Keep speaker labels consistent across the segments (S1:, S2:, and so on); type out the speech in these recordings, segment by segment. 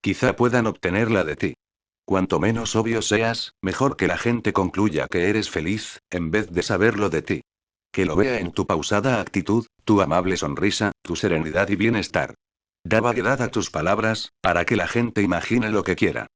S1: Quizá puedan obtenerla de ti. Cuanto menos obvio seas, mejor que la gente concluya que eres feliz, en vez de saberlo de ti. Que lo vea en tu pausada actitud, tu amable sonrisa, tu serenidad y bienestar. Da variedad a tus palabras, para que la gente imagine lo que quiera.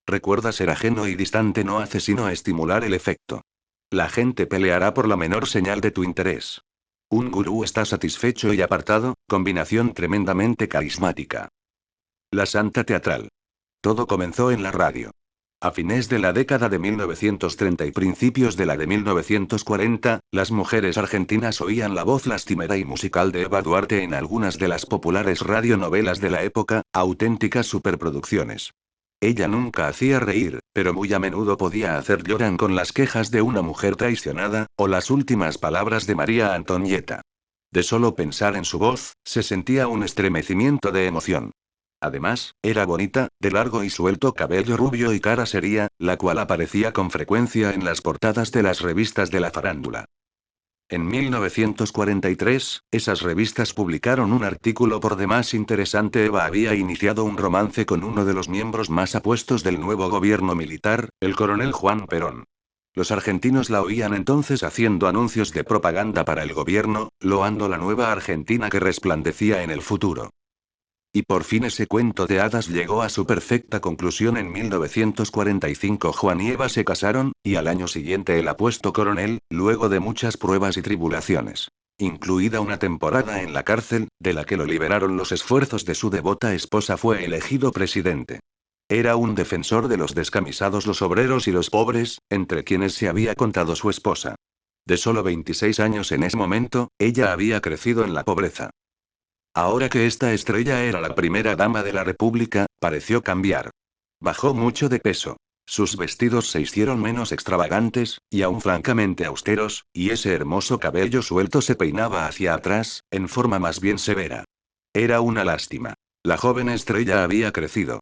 S1: Recuerda, ser ajeno y distante no hace sino estimular el efecto. La gente peleará por la menor señal de tu interés. Un gurú está satisfecho y apartado, combinación tremendamente carismática. La Santa Teatral. Todo comenzó en la radio. A fines de la década de 1930 y principios de la de 1940, las mujeres argentinas oían la voz lastimera y musical de Eva Duarte en algunas de las populares radionovelas de la época, auténticas superproducciones. Ella nunca hacía reír, pero muy a menudo podía hacer llorar con las quejas de una mujer traicionada, o las últimas palabras de María Antonieta. De solo pensar en su voz, se sentía un estremecimiento de emoción. Además, era bonita, de largo y suelto cabello rubio y cara seria, la cual aparecía con frecuencia en las portadas de las revistas de la farándula. En 1943, esas revistas publicaron un artículo por demás interesante. Eva había iniciado un romance con uno de los miembros más apuestos del nuevo gobierno militar, el coronel Juan Perón. Los argentinos la oían entonces haciendo anuncios de propaganda para el gobierno, loando la nueva Argentina que resplandecía en el futuro. Y por fin ese cuento de hadas llegó a su perfecta conclusión en 1945. Juan y Eva se casaron, y al año siguiente el apuesto coronel, luego de muchas pruebas y tribulaciones, incluida una temporada en la cárcel, de la que lo liberaron los esfuerzos de su devota esposa, fue elegido presidente. Era un defensor de los descamisados, los obreros y los pobres, entre quienes se había contado su esposa. De solo 26 años en ese momento, ella había crecido en la pobreza. Ahora que esta estrella era la primera dama de la República, pareció cambiar. Bajó mucho de peso. Sus vestidos se hicieron menos extravagantes, y aún francamente austeros, y ese hermoso cabello suelto se peinaba hacia atrás, en forma más bien severa. Era una lástima. La joven estrella había crecido.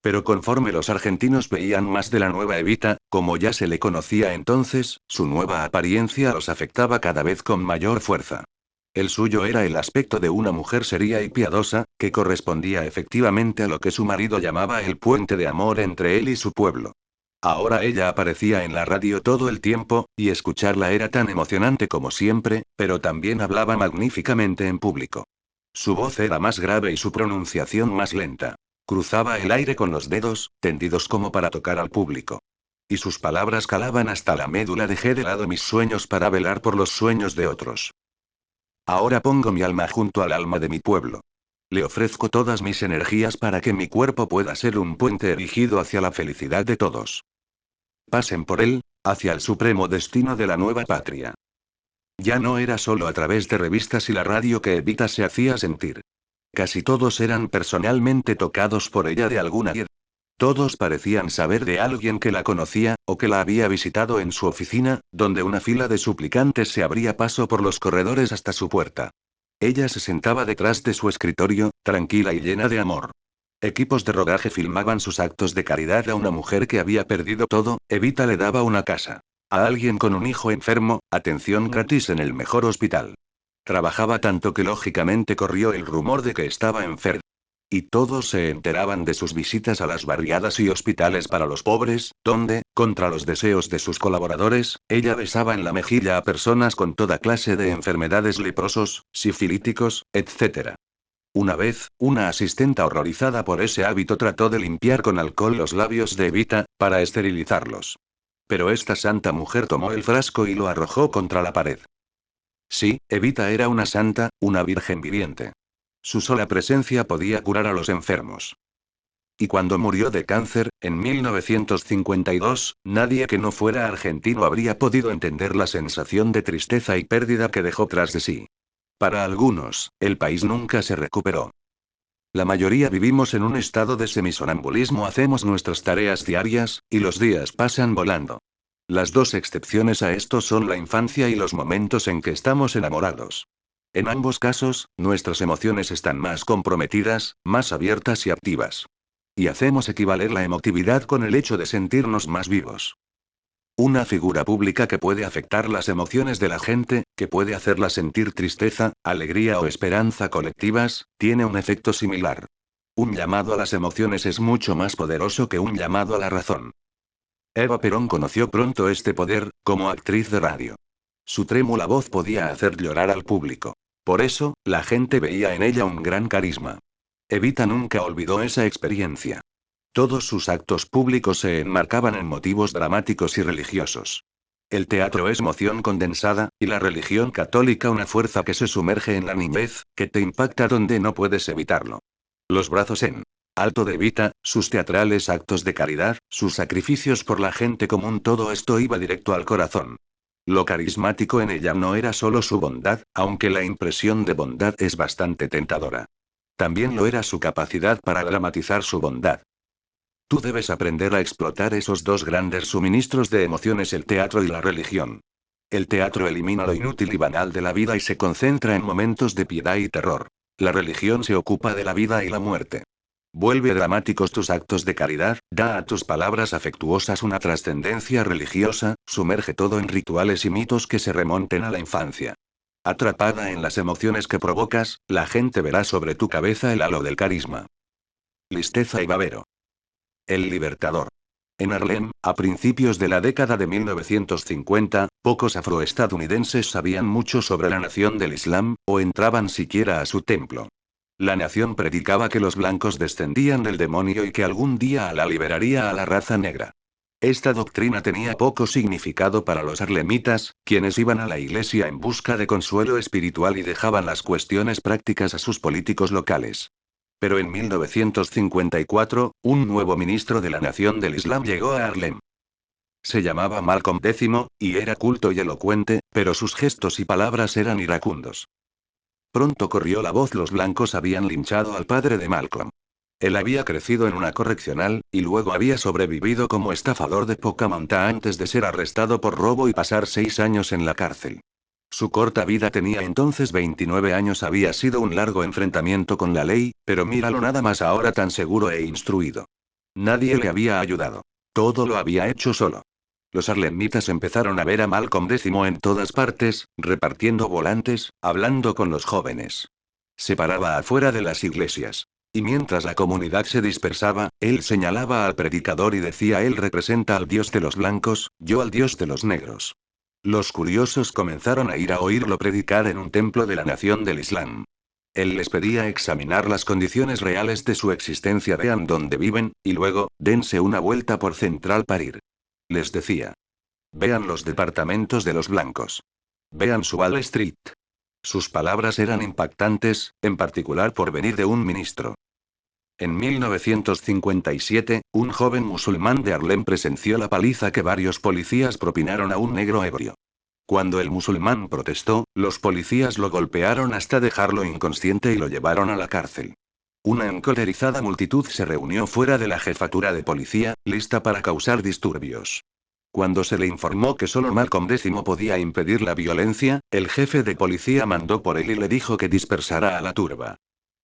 S1: Pero conforme los argentinos veían más de la nueva Evita, como ya se le conocía entonces, su nueva apariencia los afectaba cada vez con mayor fuerza. El suyo era el aspecto de una mujer seria y piadosa, que correspondía efectivamente a lo que su marido llamaba el puente de amor entre él y su pueblo. Ahora ella aparecía en la radio todo el tiempo, y escucharla era tan emocionante como siempre, pero también hablaba magníficamente en público. Su voz era más grave y su pronunciación más lenta. Cruzaba el aire con los dedos, tendidos como para tocar al público. Y sus palabras calaban hasta la médula. Dejé de lado mis sueños para velar por los sueños de otros. Ahora pongo mi alma junto al alma de mi pueblo. Le ofrezco todas mis energías para que mi cuerpo pueda ser un puente erigido hacia la felicidad de todos. Pasen por él, hacia el supremo destino de la nueva patria. Ya no era solo a través de revistas y la radio que Evita se hacía sentir. Casi todos eran personalmente tocados por ella de alguna manera. Todos parecían saber de alguien que la conocía, o que la había visitado en su oficina, donde una fila de suplicantes se abría paso por los corredores hasta su puerta. Ella se sentaba detrás de su escritorio, tranquila y llena de amor. Equipos de rodaje filmaban sus actos de caridad. A una mujer que había perdido todo, Evita le daba una casa. A alguien con un hijo enfermo, atención gratis en el mejor hospital. Trabajaba tanto que lógicamente corrió el rumor de que estaba enferma. Y todos se enteraban de sus visitas a las barriadas y hospitales para los pobres, donde, contra los deseos de sus colaboradores, ella besaba en la mejilla a personas con toda clase de enfermedades, leprosos, sifilíticos, etc. Una vez, una asistenta horrorizada por ese hábito trató de limpiar con alcohol los labios de Evita, para esterilizarlos. Pero esta santa mujer tomó el frasco y lo arrojó contra la pared. Sí, Evita era una santa, una virgen viviente. Su sola presencia podía curar a los enfermos. Y cuando murió de cáncer, en 1952, nadie que no fuera argentino habría podido entender la sensación de tristeza y pérdida que dejó tras de sí. Para algunos, el país nunca se recuperó. La mayoría vivimos en un estado de semisonambulismo, hacemos nuestras tareas diarias, y los días pasan volando. Las dos excepciones a esto son la infancia y los momentos en que estamos enamorados. En ambos casos, nuestras emociones están más comprometidas, más abiertas y activas. Y hacemos equivaler la emotividad con el hecho de sentirnos más vivos. Una figura pública que puede afectar las emociones de la gente, que puede hacerla sentir tristeza, alegría o esperanza colectivas, tiene un efecto similar. Un llamado a las emociones es mucho más poderoso que un llamado a la razón. Eva Perón conoció pronto este poder, como actriz de radio. Su trémula voz podía hacer llorar al público. Por eso, la gente veía en ella un gran carisma. Evita nunca olvidó esa experiencia. Todos sus actos públicos se enmarcaban en motivos dramáticos y religiosos. El teatro es emoción condensada, y la religión católica una fuerza que se sumerge en la niñez, que te impacta donde no puedes evitarlo. Los brazos en alto de Evita, sus teatrales actos de caridad, sus sacrificios por la gente común, todo esto iba directo al corazón. Lo carismático en ella no era solo su bondad, aunque la impresión de bondad es bastante tentadora. También lo era su capacidad para dramatizar su bondad. Tú debes aprender a explotar esos dos grandes suministros de emociones, el teatro y la religión. El teatro elimina lo inútil y banal de la vida y se concentra en momentos de piedad y terror. La religión se ocupa de la vida y la muerte. Vuelve dramáticos tus actos de caridad, da a tus palabras afectuosas una trascendencia religiosa, sumerge todo en rituales y mitos que se remonten a la infancia. Atrapada en las emociones que provocas, la gente verá sobre tu cabeza el halo del carisma. Listeza y Babero. El Libertador. En Harlem, a principios de la década de 1950, pocos afroestadounidenses sabían mucho sobre la nación del Islam, o entraban siquiera a su templo. La nación predicaba que los blancos descendían del demonio y que algún día Alá liberaría a la raza negra. Esta doctrina tenía poco significado para los harlemitas, quienes iban a la iglesia en busca de consuelo espiritual y dejaban las cuestiones prácticas a sus políticos locales. Pero en 1954, un nuevo ministro de la Nación del Islam llegó a Harlem. Se llamaba Malcolm X, y era culto y elocuente, pero sus gestos y palabras eran iracundos. Pronto corrió la voz: los blancos habían linchado al padre de Malcolm. Él había crecido en una correccional, y luego había sobrevivido como estafador de poca monta antes de ser arrestado por robo y pasar 6 años en la cárcel. Su corta vida, tenía entonces 29 años, había sido un largo enfrentamiento con la ley, pero míralo nada más ahora, tan seguro e instruido. Nadie le había ayudado. Todo lo había hecho solo. Los harlemitas empezaron a ver a Malcolm X en todas partes, repartiendo volantes, hablando con los jóvenes. Se paraba afuera de las iglesias. Y mientras la comunidad se dispersaba, él señalaba al predicador y decía: él representa al Dios de los blancos, yo al Dios de los negros. Los curiosos comenzaron a ir a oírlo predicar en un templo de la nación del Islam. Él les pedía examinar las condiciones reales de su existencia: vean dónde viven, y luego, dense una vuelta por Central Park. Les decía. Vean los departamentos de los blancos. Vean su Wall Street. Sus palabras eran impactantes, en particular por venir de un ministro. En 1957, un joven musulmán de Harlem presenció la paliza que varios policías propinaron a un negro ebrio. Cuando el musulmán protestó, los policías lo golpearon hasta dejarlo inconsciente y lo llevaron a la cárcel. Una encolerizada multitud se reunió fuera de la jefatura de policía, lista para causar disturbios. Cuando se le informó que solo Malcolm X podía impedir la violencia, el jefe de policía mandó por él y le dijo que dispersara a la turba.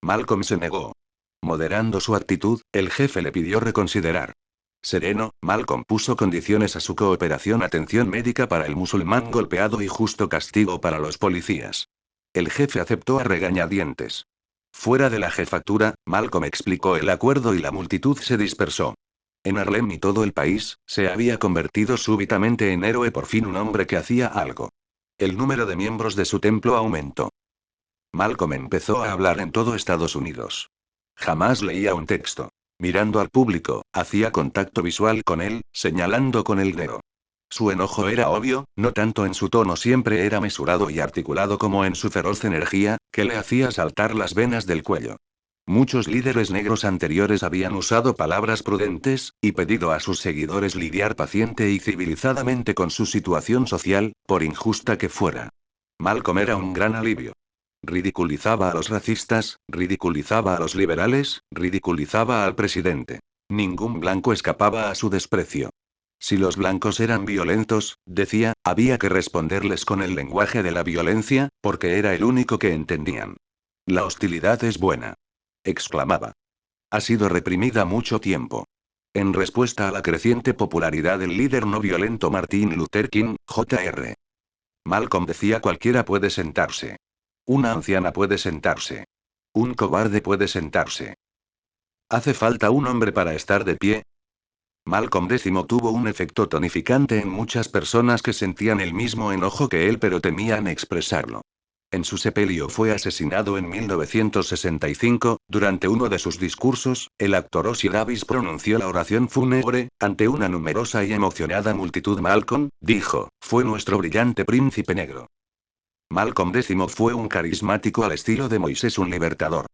S1: Malcolm se negó. Moderando su actitud, el jefe le pidió reconsiderar. Sereno, Malcolm puso condiciones a su cooperación: atención médica para el musulmán golpeado y justo castigo para los policías. El jefe aceptó a regañadientes. Fuera de la jefatura, Malcolm explicó el acuerdo y la multitud se dispersó. En Harlem y todo el país, se había convertido súbitamente en héroe por fin un hombre que hacía algo. El número de miembros de su templo aumentó. Malcolm empezó a hablar en todo Estados Unidos. Jamás leía un texto. Mirando al público, hacía contacto visual con él, señalando con el dedo. Su enojo era obvio, no tanto en su tono, siempre era mesurado y articulado, como en su feroz energía, que le hacía saltar las venas del cuello. Muchos líderes negros anteriores habían usado palabras prudentes, y pedido a sus seguidores lidiar paciente y civilizadamente con su situación social, por injusta que fuera. Malcolm era un gran alivio. Ridiculizaba a los racistas, ridiculizaba a los liberales, ridiculizaba al presidente. Ningún blanco escapaba a su desprecio. Si los blancos eran violentos, decía, había que responderles con el lenguaje de la violencia, porque era el único que entendían. La hostilidad es buena. Exclamaba. Ha sido reprimida mucho tiempo. En respuesta a la creciente popularidad del líder no violento Martin Luther King, Jr. Malcolm decía: cualquiera puede sentarse. Una anciana puede sentarse. Un cobarde puede sentarse. ¿Hace falta un hombre para estar de pie? Malcolm X tuvo un efecto tonificante en muchas personas que sentían el mismo enojo que él pero temían expresarlo. En su sepelio fue asesinado en 1965. Durante uno de sus discursos, el actor Ossie Davis pronunció la oración fúnebre, ante una numerosa y emocionada multitud. Malcolm, dijo, fue nuestro brillante príncipe negro. Malcolm X fue un carismático al estilo de Moisés, un libertador.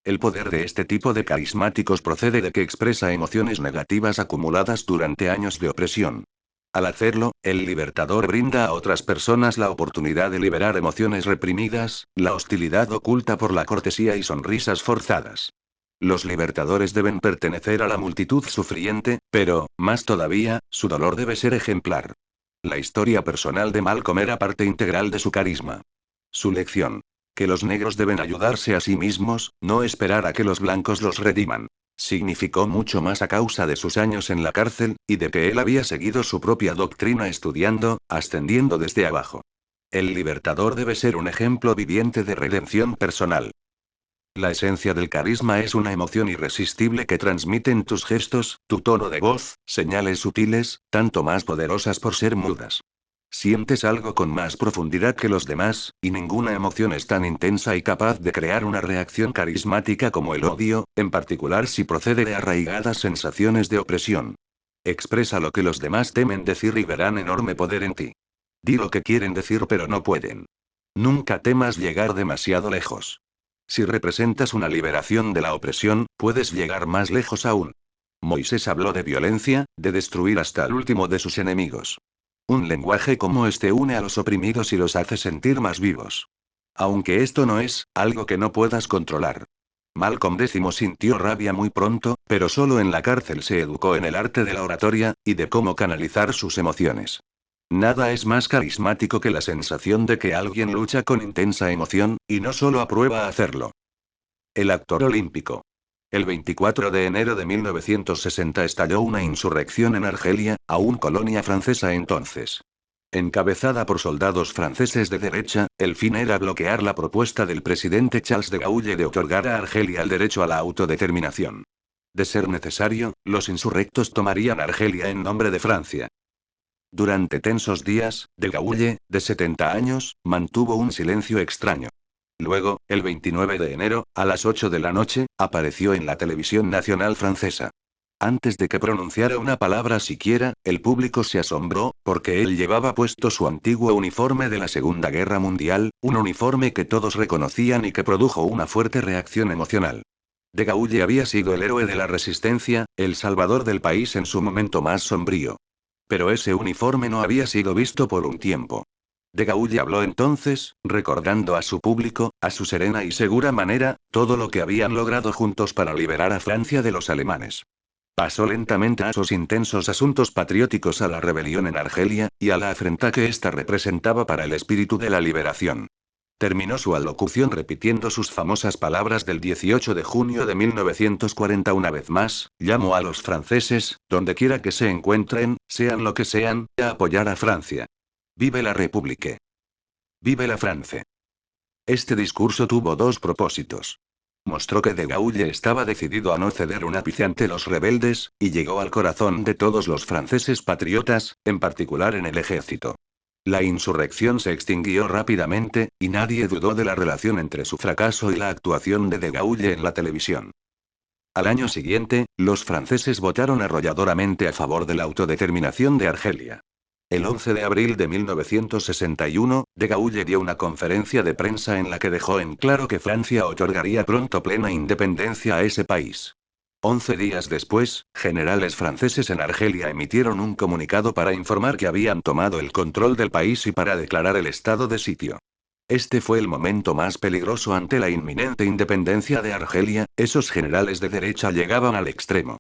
S1: El poder de este tipo de carismáticos procede de que expresa emociones negativas acumuladas durante años de opresión. Al hacerlo, el libertador brinda a otras personas la oportunidad de liberar emociones reprimidas, la hostilidad oculta por la cortesía y sonrisas forzadas. Los libertadores deben pertenecer a la multitud sufriente, pero, más todavía, su dolor debe ser ejemplar. La historia personal de Malcolm era parte integral de su carisma. Su lección: que los negros deben ayudarse a sí mismos, no esperar a que los blancos los rediman, significó mucho más a causa de sus años en la cárcel, y de que él había seguido su propia doctrina estudiando, ascendiendo desde abajo. El libertador debe ser un ejemplo viviente de redención personal. La esencia del carisma es una emoción irresistible que transmiten tus gestos, tu tono de voz, señales sutiles, tanto más poderosas por ser mudas. Sientes algo con más profundidad que los demás, y ninguna emoción es tan intensa y capaz de crear una reacción carismática como el odio, en particular si procede de arraigadas sensaciones de opresión. Expresa lo que los demás temen decir y verán enorme poder en ti. Di lo que quieren decir pero no pueden. Nunca temas llegar demasiado lejos. Si representas una liberación de la opresión, puedes llegar más lejos aún. Moisés habló de violencia, de destruir hasta el último de sus enemigos. Un lenguaje como este une a los oprimidos y los hace sentir más vivos. Aunque esto no es algo que no puedas controlar. Malcolm X sintió rabia muy pronto, pero solo en la cárcel se educó en el arte de la oratoria, y de cómo canalizar sus emociones. Nada es más carismático que la sensación de que alguien lucha con intensa emoción, y no solo aprueba hacerlo. El actor olímpico. El 24 de enero de 1960 estalló una insurrección en Argelia, aún colonia francesa entonces. Encabezada por soldados franceses de derecha, el fin era bloquear la propuesta del presidente Charles de Gaulle de otorgar a Argelia el derecho a la autodeterminación. De ser necesario, los insurrectos tomarían Argelia en nombre de Francia. Durante tensos días, de Gaulle, de 70 años, mantuvo un silencio extraño. Luego, el 29 de enero, a las 8 de la noche, apareció en la televisión nacional francesa. Antes de que pronunciara una palabra siquiera, el público se asombró, porque él llevaba puesto su antiguo uniforme de la Segunda Guerra Mundial, un uniforme que todos reconocían y que produjo una fuerte reacción emocional. De Gaulle había sido el héroe de la resistencia, el salvador del país en su momento más sombrío. Pero ese uniforme no había sido visto por un tiempo. De Gaulle habló entonces, recordando a su público, a su serena y segura manera, todo lo que habían logrado juntos para liberar a Francia de los alemanes. Pasó lentamente a esos intensos asuntos patrióticos, a la rebelión en Argelia, y a la afrenta que ésta representaba para el espíritu de la liberación. Terminó su alocución repitiendo sus famosas palabras del 18 de junio de 1940 una vez más: llamo a los franceses, donde quiera que se encuentren, sean lo que sean, a apoyar a Francia. ¡Vive la República! ¡Vive la France! Este discurso tuvo dos propósitos. Mostró que de Gaulle estaba decidido a no ceder un ápice ante los rebeldes, y llegó al corazón de todos los franceses patriotas, en particular en el ejército. La insurrección se extinguió rápidamente, y nadie dudó de la relación entre su fracaso y la actuación de Gaulle en la televisión. Al año siguiente, los franceses votaron arrolladoramente a favor de la autodeterminación de Argelia. El 11 de abril de 1961, de Gaulle dio una conferencia de prensa en la que dejó en claro que Francia otorgaría pronto plena independencia a ese país. 11 días después, generales franceses en Argelia emitieron un comunicado para informar que habían tomado el control del país y para declarar el estado de sitio. Este fue el momento más peligroso ante la inminente independencia de Argelia. Esos generales de derecha llegaban al extremo.